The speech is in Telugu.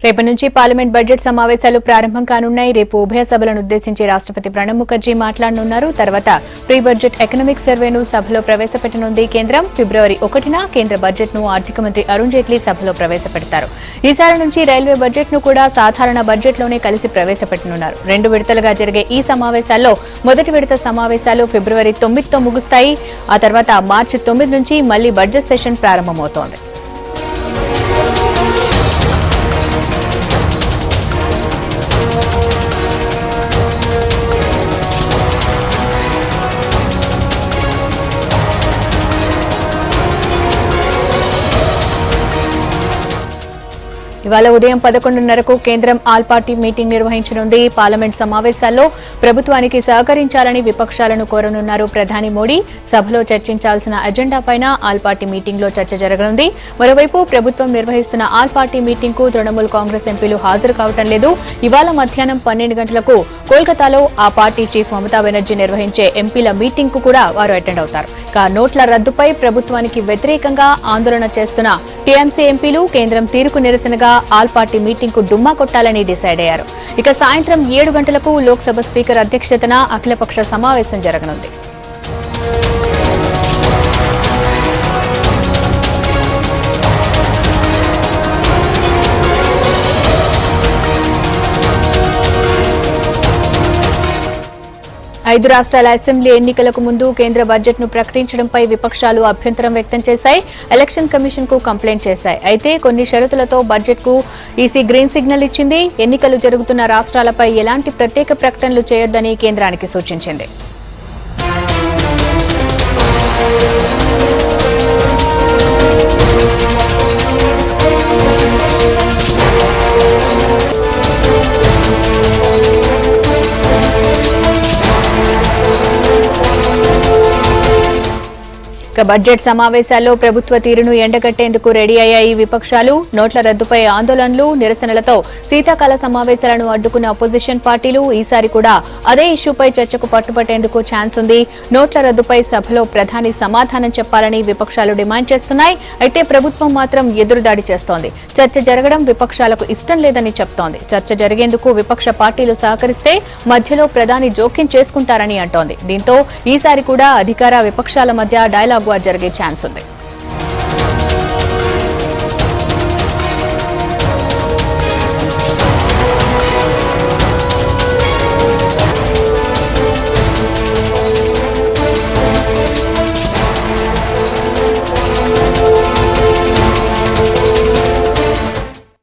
రేపటి నుంచి పార్లమెంట్ బడ్జెట్ సమావేశాలు ప్రారంభం కానున్నాయి. రేపు ఉభయ సభలను ఉద్దేశించి రాష్ట్రపతి ప్రణబ్ ముఖర్జీ మాట్లాడనున్నారు. తర్వాత ప్రీ బడ్జెట్ ఎకనామిక్ సర్వేను సభలో ప్రవేశపెట్టనుంది కేంద్రం. ఫిబ్రవరి 1న కేంద్ర బడ్జెట్ ను ఆర్థిక మంత్రి అరుణ్ జైట్లీ సభలో ప్రవేశపెడతారు. ఈసారి నుంచి రైల్వే బడ్జెట్ ను కూడా సాధారణ బడ్జెట్ లోనే కలిసి ప్రవేశపెట్టనున్నారు. 2 విడతలుగా జరిగే ఈ సమావేశాల్లో మొదటి విడత సమావేశాలు ఫిబ్రవరి 9తో ముగుస్తాయి. ఆ తర్వాత మార్చి 9 నుంచి మళ్లీ బడ్జెట్ సెషన్ ప్రారంభమవుతోంది. ఇవాళ ఉదయం 11:30కు కేంద్రం ఆల్ పార్టీ మీటింగ్ నిర్వహించనుంది. పార్లమెంట్ సమావేశాల్లో ప్రభుత్వానికి సహకరించాలని విపక్షాలను కోరనున్నారు ప్రధాని మోడీ. సభలో చర్చించాల్సిన ఎజెండాపైన ఆల్ పార్టీ మీటింగ్ లో చర్చ జరగనుంది. మరోవైపు ప్రభుత్వం నిర్వహిస్తున్న ఆల్ పార్టీ మీటింగ్ కు తృణమూల్ కాంగ్రెస్ ఎంపీలు హాజరు కావడం లేదు. ఇవాళ మధ్యాహ్నం 12 గంటలకు కోల్కతాలో ఆ పార్టీ చీఫ్ మమతా బెనర్జీ నిర్వహించే ఎంపీల మీటింగ్ కు కూడా వారు అటెండ్ అవుతారు. నోట్ల రద్దుపై ప్రభుత్వానికి వ్యతిరేకంగా ఆందోళన చేస్తున్న టీఎంసీ ఎంపీలు కేంద్రం తీరుకు నిరసనగా ఆల్ పార్టీ మీటింగ్ కు డుమ్మా కొట్టాలని డిసైడ్ అయ్యారు. సాయంత్రం 7 గంటలకు లోక్సభ స్పీకర్ అధ్యక్షతన అఖిలపక్ష సమావేశం జరగనుంది. ఐదు రాష్ట్రాల అసెంబ్లీ ఎన్నికలకు ముందు కేంద్ర బడ్జెట్ ను ప్రకటించడంపై విపక్షాలు అభ్యంతరం వ్యక్తం చేశాయి. ఎలక్షన్ కమిషన్ కు కంప్లైంట్ చేశాయి. అయితే కొన్ని షరతులతో బడ్జెట్ కు ఈసీ గ్రీన్ సిగ్నల్ ఇచ్చింది. ఎన్నికలు జరుగుతున్న రాష్ట్రాలపై ఎలాంటి ప్రత్యేక ప్రకటనలు చేయొద్దని కేంద్రానికి సూచించింది. బడ్జెట్ సమావేశాల్లో ప్రభుత్వ తీరును ఎండగట్టేందుకు రెడీ అయ్యాయి విపక్షాలు. నోట్ల రద్దుపై ఆందోళనలు, నిరసనలతో శీతాకాల సమావేశాలను అడ్డుకున్న అపోజిషన్ పార్టీలు ఈసారి కూడా అదే ఇష్యూపై చర్చకు పట్టుబట్టేందుకు ఛాన్స్ ఉంది. నోట్ల రద్దుపై సభలో ప్రధాని సమాధానం చెప్పాలని విపక్షాలు డిమాండ్ చేస్తున్నాయి. అయితే ప్రభుత్వం మాత్రం ఎదురుదాడి చేస్తోంది. చర్చ జరగడం విపక్షాలకు ఇష్టం లేదని చెప్తోంది. చర్చ జరిగేందుకు విపక్ష పార్టీలు సహకరిస్తే మధ్యలో ప్రధాని జోక్యం చేసుకుంటారని అంటోంది. దీంతో ఈసారి కూడా అధికార విపక్షాల మధ్య డైలాగ్ వార్ జరిగే ఛాన్స్ ఉంది.